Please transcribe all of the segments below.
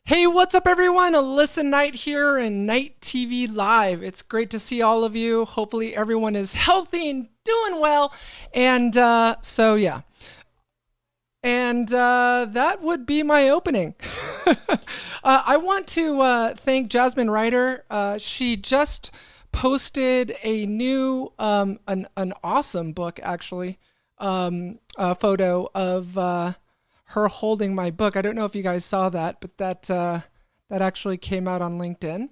Hey, what's up, everyone? Alyssa Knight here in Knight TV Live. It's great to see all of you. Hopefully, everyone is healthy and doing well. Yeah. That would be my opening. I want to thank Jasmine Ryder. She just posted a new, an awesome book, actually, a photo of her holding my book. I don't know if you guys saw that, but that actually came out on LinkedIn.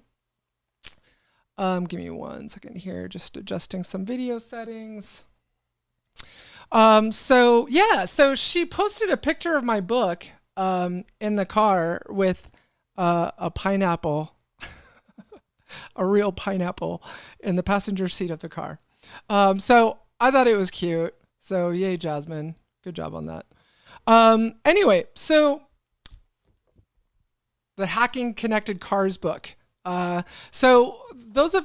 Give me 1 second here, just adjusting some video settings. So she posted a picture of my book in the car with a pineapple, a real pineapple in the passenger seat of the car. So I thought it was cute. So yay, Jasmine. Good job on that. Anyway, so the Hacking Connected Cars book. For those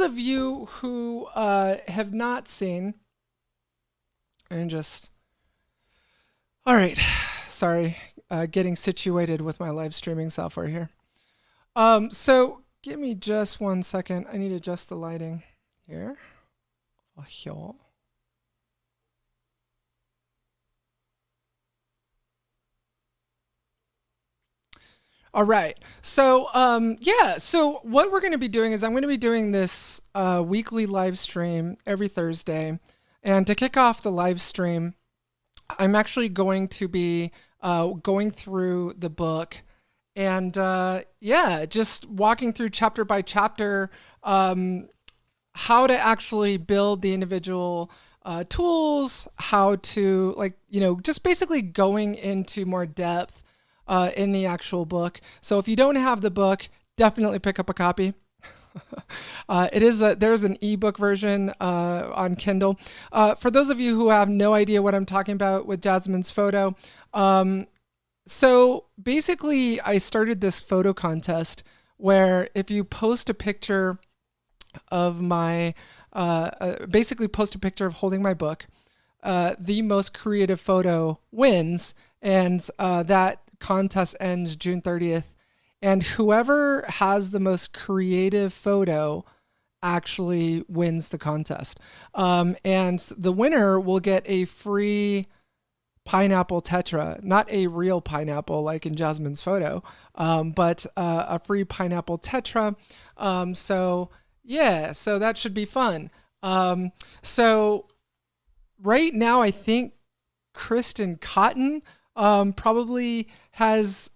of you who have not seen, and just, all right, sorry, getting situated with my live streaming software here. So give me just 1 second. I need to adjust the lighting here. All right. So what we're going to be doing is I'm going to be doing this weekly live stream every Thursday. And to kick off the live stream, I'm actually going to be going through the book and just walking through chapter by chapter, how to actually build the individual tools, how to just basically going into more depth in the actual book. So if you don't have the book, definitely pick up a copy. There's an ebook version on Kindle. For those of you who have no idea what I'm talking about with Jasmine's photo, so basically I started this photo contest where if you post a picture of my, basically post a picture of holding my book, the most creative photo wins, and that contest ends June 30th. And whoever has the most creative photo actually wins the contest. And the winner will get a free pineapple tetra, not a real pineapple like in Jasmine's photo, but a free pineapple tetra. So that should be fun. So right now, I think Kristen Cotton probably is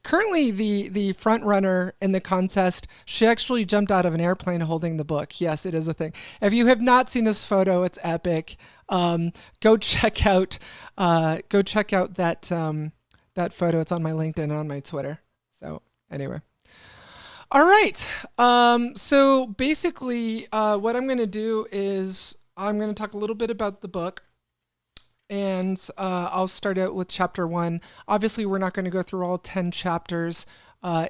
currently the front runner in the contest. She actually jumped out of an airplane holding the book. Yes, it is a thing. If you have not seen this photo, it's epic. Go check out that photo. It's on my LinkedIn and on my Twitter. So anyway. All right. So basically, what I'm going to do is I'm going to talk a little bit about the book. And I'll start out with chapter 1. Obviously, we're not going to go through all 10 chapters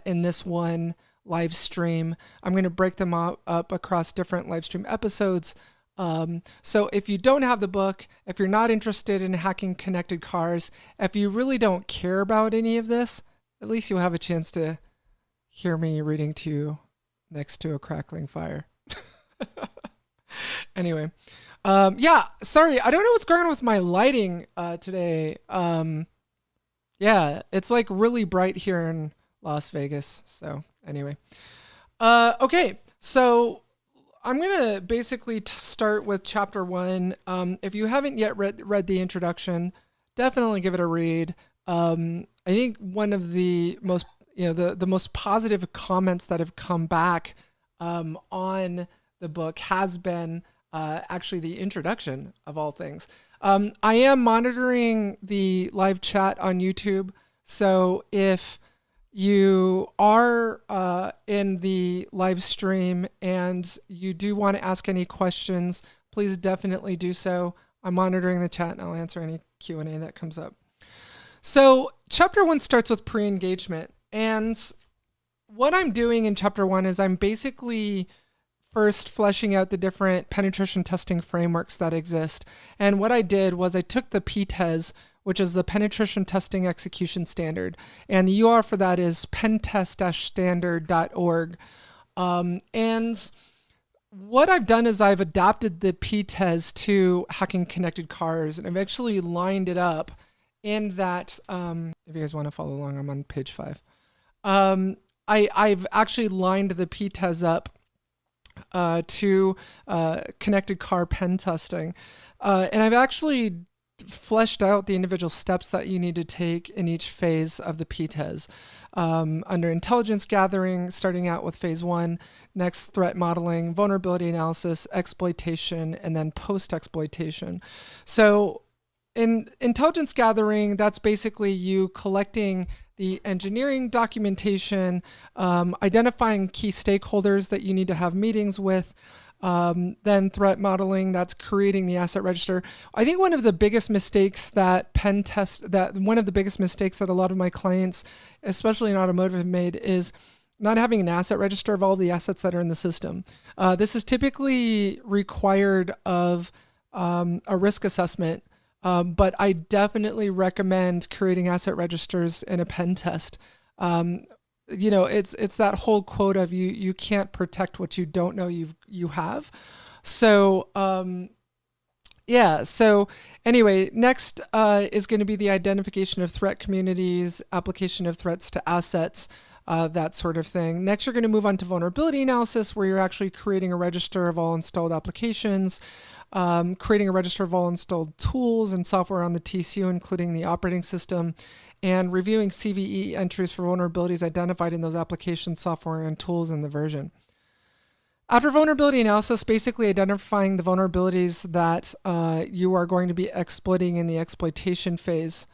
in this one live stream. I'm going to break them up across different live stream episodes. So if you don't have the book, if you're not interested in hacking connected cars, if you really don't care about any of this, at least you'll have a chance to hear me reading to you next to a crackling fire. Anyway. Sorry, I don't know what's going on with my lighting today. It's like really bright here in Las Vegas. So anyway, okay, so I'm gonna basically start with chapter 1. If you haven't yet read the introduction, definitely give it a read. I think one of the most the most positive comments that have come back on the book has been actually the introduction of all things. I am monitoring the live chat on YouTube. So if you are in the live stream and you do want to ask any questions, please definitely do so. I'm monitoring the chat and I'll answer any Q&A that comes up. So chapter 1 starts with pre-engagement. And what I'm doing in chapter 1 is I'm basically first fleshing out the different penetration testing frameworks that exist. And what I did was I took the PTES, which is the Penetration Testing Execution Standard. And the URL for that is pentest-standard.org. And what I've done is I've adapted the PTES to hacking connected cars, and I've actually lined it up in that, if you guys want to follow along, I'm on page 5. I've actually lined the PTES up to connected car pen testing. And I've actually fleshed out the individual steps that you need to take in each phase of the PTES. Under intelligence gathering, starting out with phase 1, next threat modeling, vulnerability analysis, exploitation, and then post-exploitation. So in intelligence gathering, that's basically you collecting the engineering documentation, identifying key stakeholders that you need to have meetings with, then threat modeling, that's creating the asset register. I think one of the biggest mistakes that one of the biggest mistakes that a lot of my clients, especially in automotive, have made is not having an asset register of all the assets that are in the system. This is typically required of a risk assessment, but I definitely recommend creating asset registers in a pen test. It's that whole quote of you can't protect what you don't know you have. So so anyway, next is going to be the identification of threat communities, application of threats to assets, that sort of thing. Next, you're going to move on to vulnerability analysis, where you're actually creating a register of all installed applications, creating a register of all installed tools and software on the TCU, including the operating system, and reviewing CVE entries for vulnerabilities identified in those applications, software, and tools in the version. After vulnerability analysis, basically identifying the vulnerabilities that you are going to be exploiting in the exploitation phase.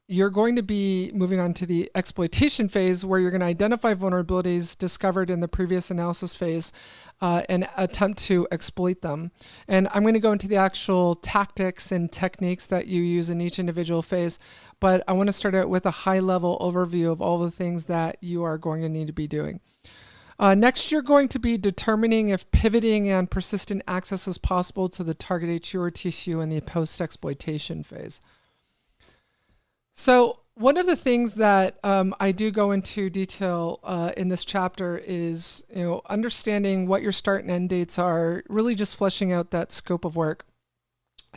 You're going to be moving on to the exploitation phase, where you're going to identify vulnerabilities discovered in the previous analysis phase and attempt to exploit them. And I'm going to go into the actual tactics and techniques that you use in each individual phase, but I want to start out with a high-level overview of all the things that you are going to need to be doing. Next, you're going to be determining if pivoting and persistent access is possible to the target HU or TCU in the post-exploitation phase. So one of the things that I do go into detail in this chapter is, understanding what your start and end dates are, really just fleshing out that scope of work.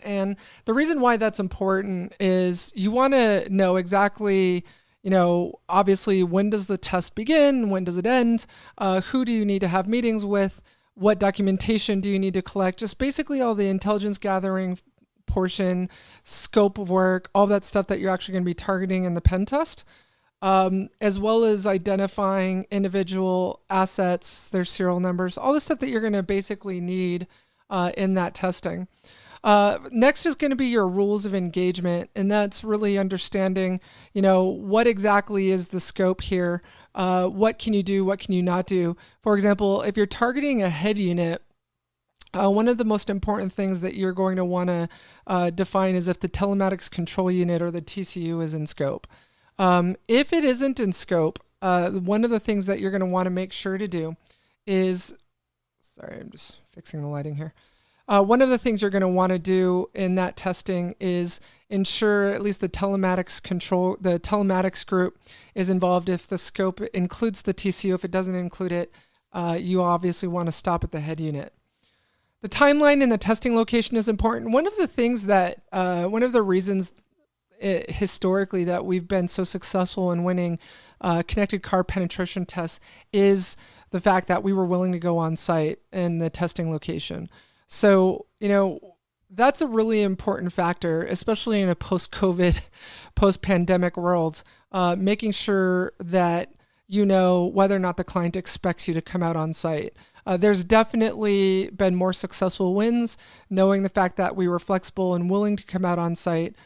And the reason why that's important is you want to know exactly, obviously, when does the test begin? When does it end? Who do you need to have meetings with? What documentation do you need to collect? Just basically all the intelligence gathering portion, scope of work, all that stuff that you're actually going to be targeting in the pen test, as well as identifying individual assets, their serial numbers, all the stuff that you're going to basically need in that testing. Next is going to be your rules of engagement, and that's really understanding, what exactly is the scope here, what can you do, what can you not do. For example, if you're targeting a head unit, one of the most important things that you're going to want to define is if the telematics control unit or the TCU is in scope. If it isn't in scope, one of the things that you're going to want to make sure to do is, sorry, I'm just fixing the lighting here. One of the things you're going to want to do in that testing is ensure at least the telematics group is involved. If the scope includes the TCU, if it doesn't include it, you obviously want to stop at the head unit. The timeline and the testing location is important. One of the things that, one of the reasons historically that we've been so successful in winning connected car penetration tests is the fact that we were willing to go on site in the testing location. So, that's a really important factor, especially in a post-COVID, post-pandemic world, making sure that whether or not the client expects you to come out on site. There's definitely been more successful wins, knowing the fact that we were flexible and willing to come out on site.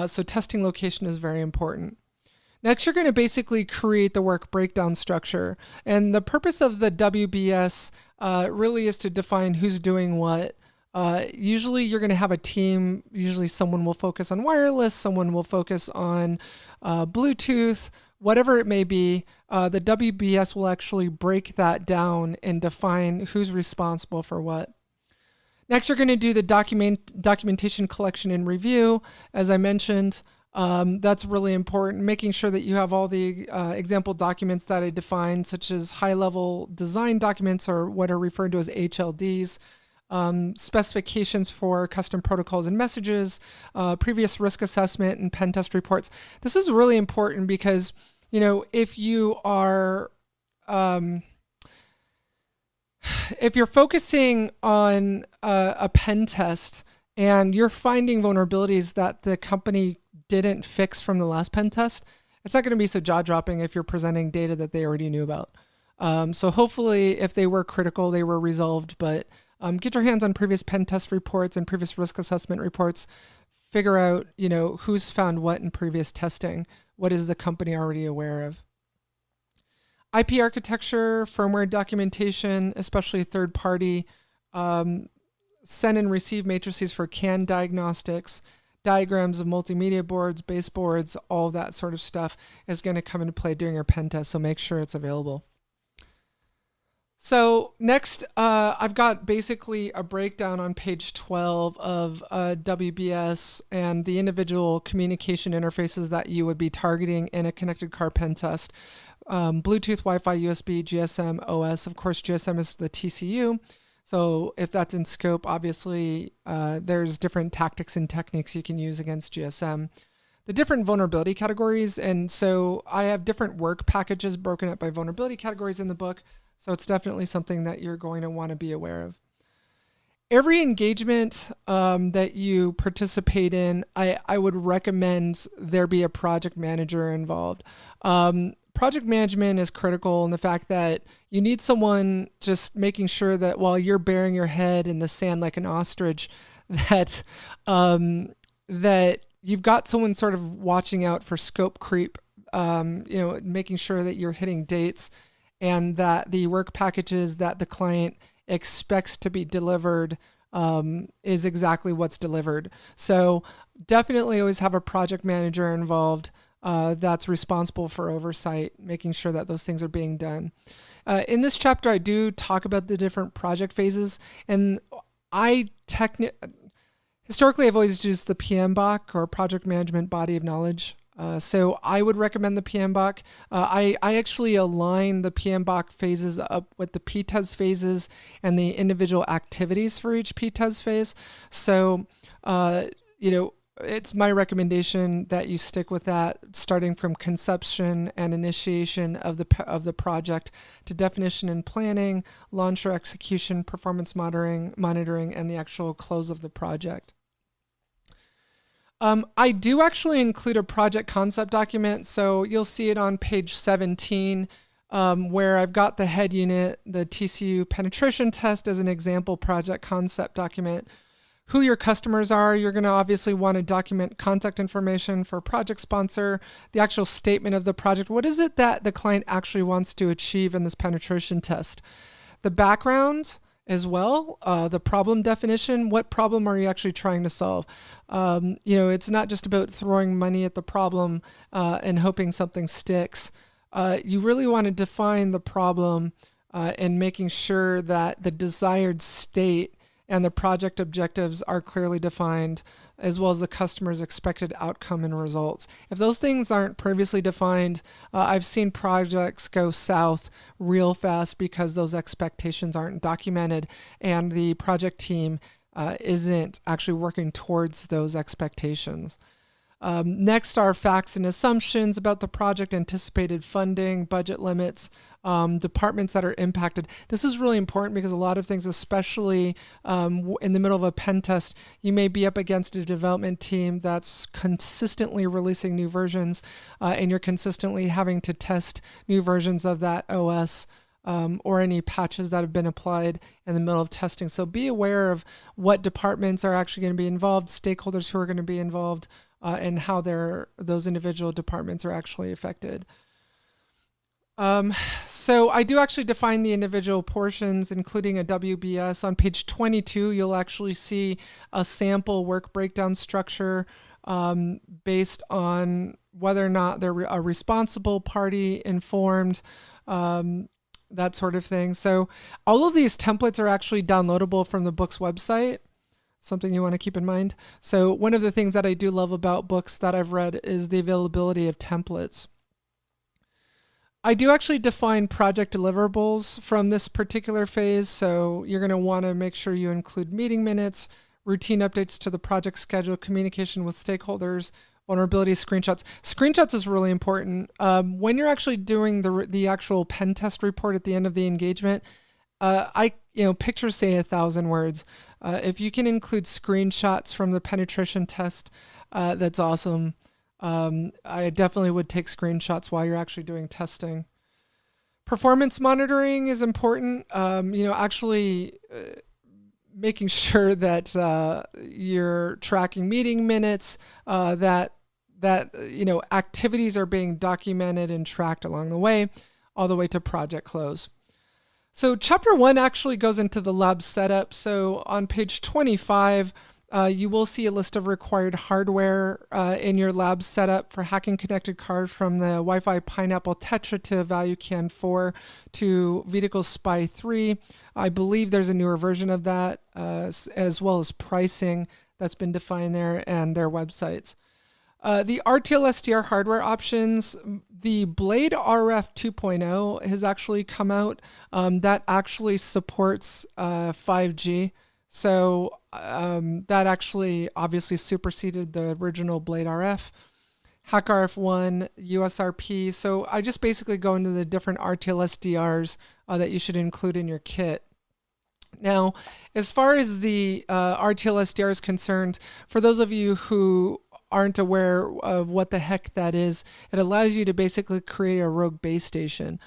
So testing location is very important. Next, you're going to basically create the work breakdown structure. And the purpose of the WBS really is to define who's doing what. Usually you're going to have a team. Usually someone will focus on wireless, someone will focus on Bluetooth, whatever it may be. The WBS will actually break that down and define who's responsible for what. Next, you're going to do the documentation collection and review. As I mentioned, that's really important, making sure that you have all the example documents that I defined, such as high-level design documents, or what are referred to as HLDs, specifications for custom protocols and messages, previous risk assessment, and pen test reports. This is really important because, if you are if you're focusing on a pen test and you're finding vulnerabilities that the company didn't fix from the last pen test, it's not going to be so jaw-dropping if you're presenting data that they already knew about. So hopefully, if they were critical, they were resolved. But get your hands on previous pen test reports and previous risk assessment reports. Figure out, who's found what in previous testing. What is the company already aware of? IP architecture, firmware documentation, especially third-party, send and receive matrices for CAN diagnostics, diagrams of multimedia boards, baseboards, all that sort of stuff is going to come into play during your pen test, so make sure it's available. So next, I've got basically a breakdown on page 12 of WBS and the individual communication interfaces that you would be targeting in a connected car pen test. Bluetooth, Wi-Fi, USB, GSM, OS. Of course, GSM is the TCU. So if that's in scope, obviously there's different tactics and techniques you can use against GSM. The different vulnerability categories, and so I have different work packages broken up by vulnerability categories in the book. So it's definitely something that you're going to want to be aware of. Every engagement that you participate in, I would recommend there be a project manager involved. Project management is critical in the fact that you need someone just making sure that while you're burying your head in the sand like an ostrich, that that you've got someone sort of watching out for scope creep, making sure that you're hitting dates and that the work packages that the client expects to be delivered is exactly what's delivered. So definitely always have a project manager involved that's responsible for oversight, making sure that those things are being done. In this chapter, I do talk about the different project phases, and historically I've always used the PMBOK, or Project Management Body of Knowledge. So I would recommend the PMBOK. I actually align the PMBOK phases up with the PTES phases and the individual activities for each PTES phase. So, it's my recommendation that you stick with that, starting from conception and initiation of the project to definition and planning, launch or execution, performance monitoring, and the actual close of the project. I do actually include a project concept document, so you'll see it on page 17, where I've got the head unit, the TCU penetration test as an example project concept document. Who your customers are, you're going to obviously want to document contact information for project sponsor, the actual statement of the project. What is it that the client actually wants to achieve in this penetration test? The background as well, the problem definition. What problem are you actually trying to solve? It's not just about throwing money at the problem and hoping something sticks. You really want to define the problem and making sure that the desired state and the project objectives are clearly defined, as well as the customer's expected outcome and results. If those things aren't previously defined, I've seen projects go south real fast because those expectations aren't documented and the project team isn't actually working towards those expectations. Next are facts and assumptions about the project, anticipated funding, budget limits, departments that are impacted. This is really important because a lot of things, especially in the middle of a pen test, you may be up against a development team that's consistently releasing new versions, and you're consistently having to test new versions of that OS or any patches that have been applied in the middle of testing. So be aware of what departments are actually going to be involved, stakeholders who are going to be involved, and how those individual departments are actually affected. So I do actually define the individual portions, including a WBS. On page 22, you'll actually see a sample work breakdown structure based on whether or not they're a responsible party, informed, that sort of thing. So all of these templates are actually downloadable from the book's website, something you want to keep in mind. So one of the things that I do love about books that I've read is the availability of templates. I do actually define project deliverables from this particular phase. So you're going to want to make sure you include meeting minutes, routine updates to the project schedule, communication with stakeholders, vulnerability screenshots. Screenshots is really important. When you're actually doing the actual pen test report at the end of the engagement, pictures say 1,000 words. If you can include screenshots from the penetration test, that's awesome. I definitely would take screenshots while you're actually doing testing. Performance monitoring is important. Making sure that you're tracking meeting minutes, that activities are being documented and tracked along the way, all the way to project close. So chapter 1 actually goes into the lab setup. So on page 25, you will see a list of required hardware in your lab setup for hacking connected cars from the Wi-Fi Pineapple Tetra to ValueCan 4 to Vehicle Spy 3. I believe there's a newer version of that, as well as pricing that's been defined there and their websites. The RTL SDR hardware options, the Blade RF 2.0 has actually come out. That actually supports 5G. So that actually obviously superseded the original Blade RF. Hack RF1, USRP. So I just basically go into the different RTL SDRs that you should include in your kit. Now, as far as the RTL SDR is concerned, for those of you who aren't aware of what the heck that is, it allows you to basically create a rogue base station.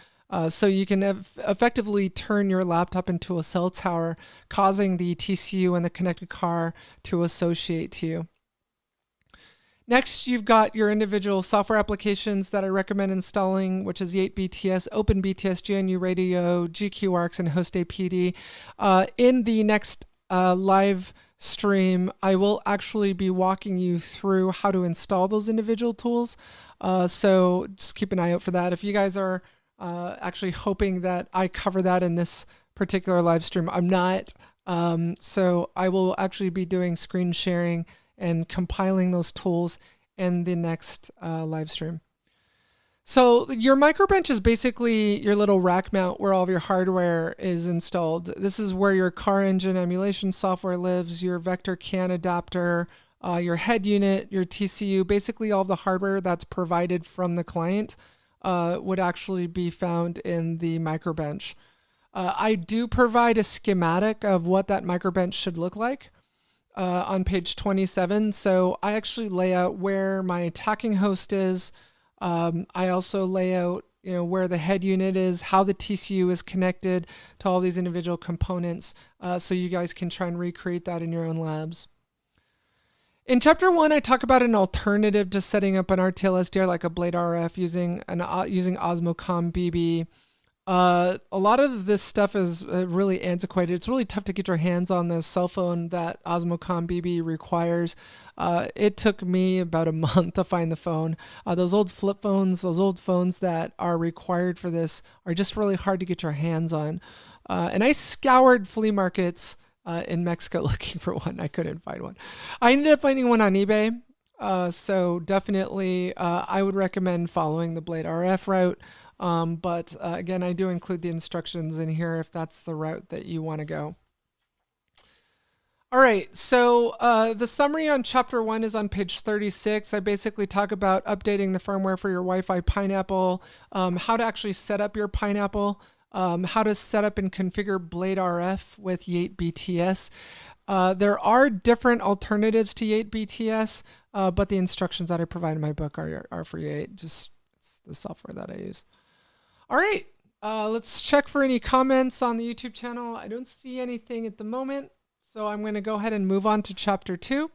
So you can effectively turn your laptop into a cell tower, causing the TCU and the connected car to associate to you. Next, you've got your individual software applications that I recommend installing, which is Yate-BTS, OpenBTS, GNU Radio, GQArcs, and HostAPD. In the next live stream, I will actually be walking you through how to install those individual tools. So just keep an eye out for that. If you guys are actually hoping that I cover that in this particular live stream, I'm not. So I will actually be doing screen sharing and compiling those tools in the next live stream. So your microbench is basically your little rack mount where all of your hardware is installed. This is where your car engine emulation software lives, your vector CAN adapter, your head unit, your TCU, basically all the hardware that's provided from the client would actually be found in the microbench. I do provide a schematic of what that microbench should look like on page 27. So I actually lay out where my attacking host is. I also lay out where the head unit is, how the TCU is connected to all these individual components, so you guys can try and recreate that in your own labs. In chapter 1, I talk about an alternative to setting up an RTL SDR like a Blade RF using Osmocom BB. A lot of this stuff is really antiquated. It's really tough to get your hands on the cell phone that Osmocom BB requires. It took me about a month to find the phone. Those old flip phones, those old phones that are required for this are just really hard to get your hands on. And I scoured flea markets in Mexico looking for one. I couldn't find one. I ended up finding one on eBay. So definitely I would recommend following the Blade RF route. But again, I do include the instructions in here if that's the route that you want to go. All right, so the summary on chapter 1 is on page 36. I basically talk about updating the firmware for your Wi-Fi Pineapple, how to actually set up your Pineapple, how to set up and configure Blade RF with Yate-BTS. There are different alternatives to Yate-BTS, but the instructions that I provide in my book are for Yate. It's the software that I use. All right, let's check for any comments on the YouTube channel. I don't see anything at the moment, so I'm going to go ahead and move on to chapter 2.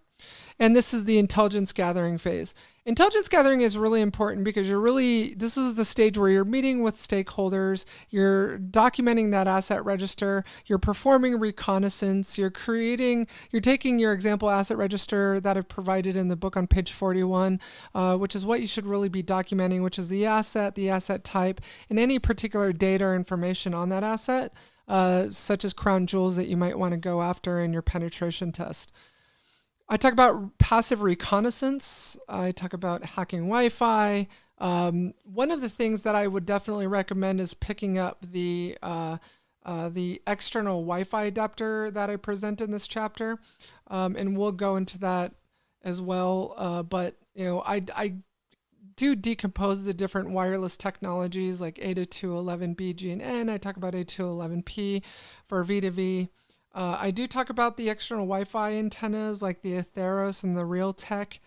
And this is the intelligence gathering phase. Intelligence gathering is really important because this is the stage where you're meeting with stakeholders, you're documenting that asset register, you're performing reconnaissance, you're taking your example asset register that I've provided in the book on page 41, which is what you should really be documenting, which is the asset type, and any particular data or information on that asset, such as crown jewels that you might want to go after in your penetration test. I talk about passive reconnaissance. I talk about hacking Wi-Fi. One of the things that I would definitely recommend is picking up the external Wi-Fi adapter that I present in this chapter, and we'll go into that as well. But I do decompose the different wireless technologies like 802.11b, G, and N. I talk about 802.11p for V2V. I do talk about the external Wi-Fi antennas like the Atheros and the Realtek.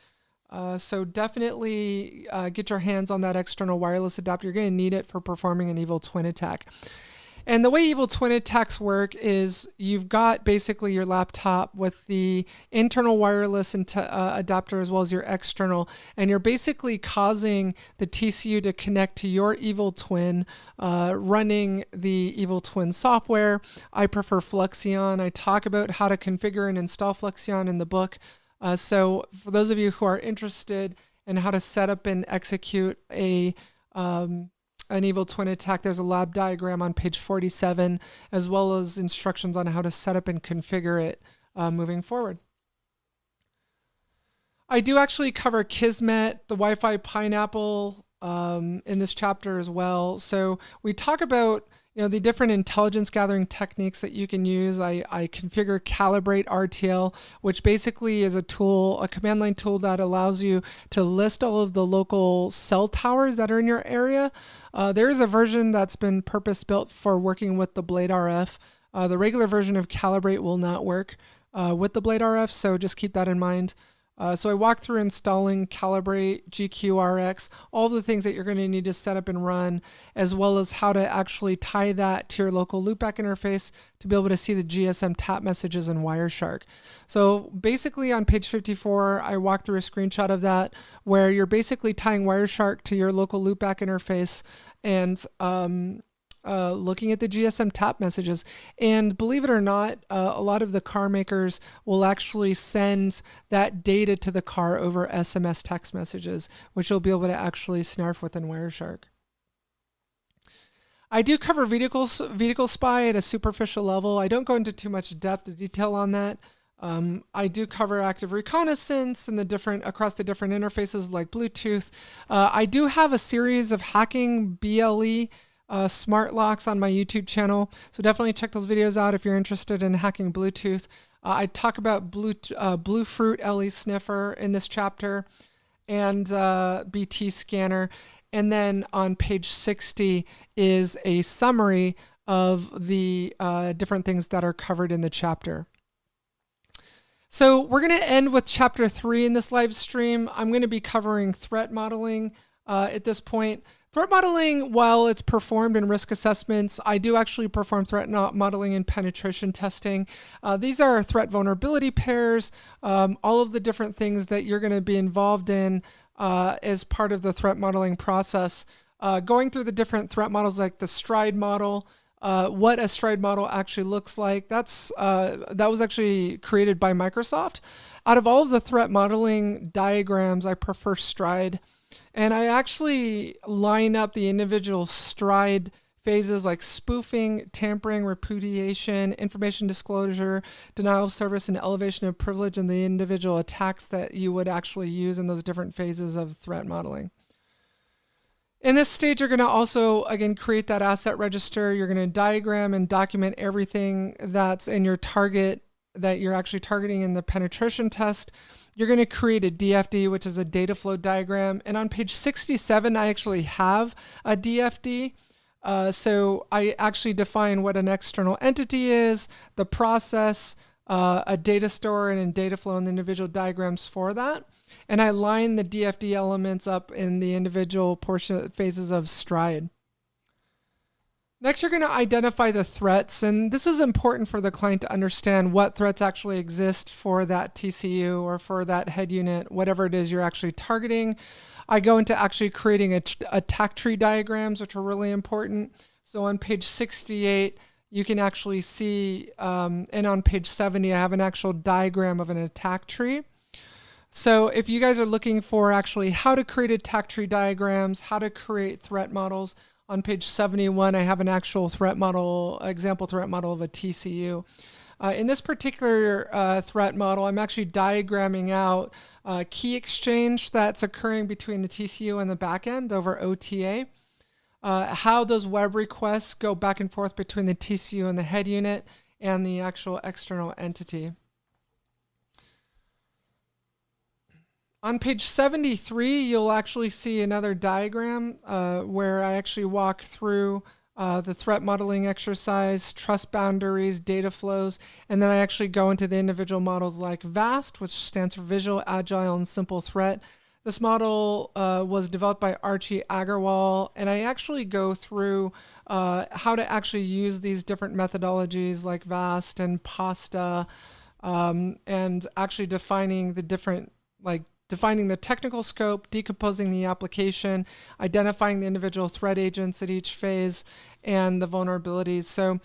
So definitely get your hands on that external wireless adapter. You're going to need it for performing an evil twin attack. And the way evil twin attacks work is you've got basically your laptop with the internal wireless adapter as well as your external, and you're basically causing the TCU to connect to your evil twin, running the evil twin software. I prefer Flexion. I talk about how to configure and install Flexion in the book. So for those of you who are interested in how to set up and execute an evil twin attack, there's a lab diagram on page 47, as well as instructions on how to set up and configure it moving forward. I do actually cover Kismet, the Wi-Fi Pineapple in this chapter as well. So we talk about the different intelligence gathering techniques that you can use. I configure Calibrate RTL, which basically is a command line tool that allows you to list all of the local cell towers that are in your area. There is a version that's been purpose-built for working with the Blade RF. The regular version of Calibrate will not work with the Blade RF, so just keep that in mind. So I walk through installing Calibrate, GQRX, all the things that you're going to need to set up and run, as well as how to actually tie that to your local loopback interface to be able to see the GSM tap messages in Wireshark. So basically on page 54, I walk through a screenshot of that where you're basically tying Wireshark to your local loopback interface and looking at the GSM tap messages. And believe it or not, a lot of the car makers will actually send that data to the car over SMS text messages, which you'll be able to actually snarf within Wireshark. I do cover vehicle spy at a superficial level. I don't go into too much depth of detail on that. I do cover active reconnaissance and across the different interfaces like Bluetooth. I do have a series of hacking BLE smart locks on my YouTube channel, so definitely check those videos out if you're interested in hacking Bluetooth. I talk about Bluefruit LE sniffer in this chapter and BT scanner, and then on page 60 is a summary of the different things that are covered in the chapter. So we're going to end with chapter 3 in this live stream. I'm going to be covering threat modeling at this point. Threat modeling, while it's performed in risk assessments, I do actually perform threat modeling and penetration testing. These are threat vulnerability pairs, all of the different things that you're going to be involved in as part of the threat modeling process. Going through the different threat models like the STRIDE model, what a STRIDE model actually looks like. That was actually created by Microsoft. Out of all of the threat modeling diagrams, I prefer STRIDE. And I actually line up the individual STRIDE phases like spoofing, tampering, repudiation, information disclosure, denial of service, and elevation of privilege, and the individual attacks that you would actually use in those different phases of threat modeling. In this stage, you're going to also, again, create that asset register. You're going to diagram and document everything that's in your target that you're actually targeting in the penetration test. You're going to create a DFD, which is a data flow diagram. And on page 67, I actually have a DFD. So I actually define what an external entity is, the process, a data store, and a data flow, and the individual diagrams for that. And I line the DFD elements up in the individual phases of STRIDE. Next, you're going to identify the threats, and this is important for the client to understand what threats actually exist for that TCU or for that head unit, whatever it is you're actually targeting. I go into actually creating attack tree diagrams, which are really important. So on page 68, you can actually see, and on page 70, I have an actual diagram of an attack tree. So if you guys are looking for actually how to create attack tree diagrams, how to create threat models, on page 71, I have an actual threat model, example threat model of a TCU. In this particular threat model, I'm actually diagramming out key exchange that's occurring between the TCU and the backend over OTA, how those web requests go back and forth between the TCU and the head unit and the actual external entity. On page 73, you'll actually see another diagram where I actually walk through the threat modeling exercise, trust boundaries, data flows, and then I actually go into the individual models like VAST, which stands for Visual, Agile, and Simple Threat. This model was developed by Archie Agarwal, and I actually go through how to actually use these different methodologies like VAST and PASTA, and actually defining the different, defining the technical scope, decomposing the application, identifying the individual threat agents at each phase, and the vulnerabilities. So,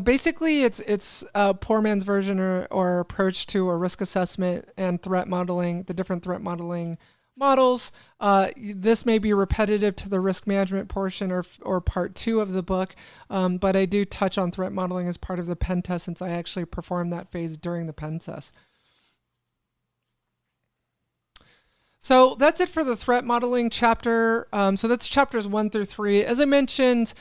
basically it's a poor man's version or approach to a risk assessment and threat modeling, the different threat modeling models. This may be repetitive to the risk management portion or part 2 of the book, but I do touch on threat modeling as part of the pen test since I actually performed that phase during the pen test. So that's it for the threat modeling chapter. So that's chapters 1 through 3. As I mentioned,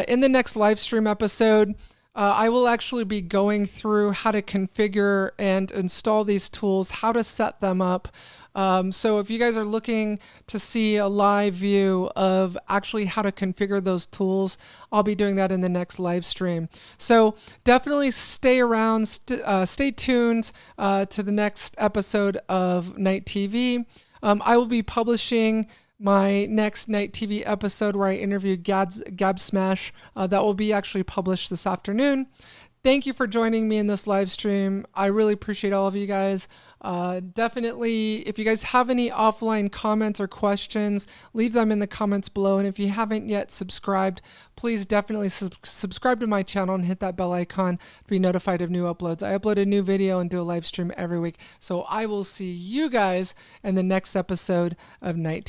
in the next live stream episode, I will actually be going through how to configure and install these tools, how to set them up. So if you guys are looking to see a live view of actually how to configure those tools, I'll be doing that in the next live stream. So definitely stay around, stay tuned to the next episode of KnighTV. I will be publishing my next KnighTV episode where I interviewed Gab Smash. That will be actually published this afternoon. Thank you for joining me in this live stream. I really appreciate all of you guys. Definitely, if you guys have any offline comments or questions, leave them in the comments below. And if you haven't yet subscribed, please definitely subscribe to my channel and hit that bell icon to be notified of new uploads. I upload a new video and do a live stream every week. So I will see you guys in the next episode of Night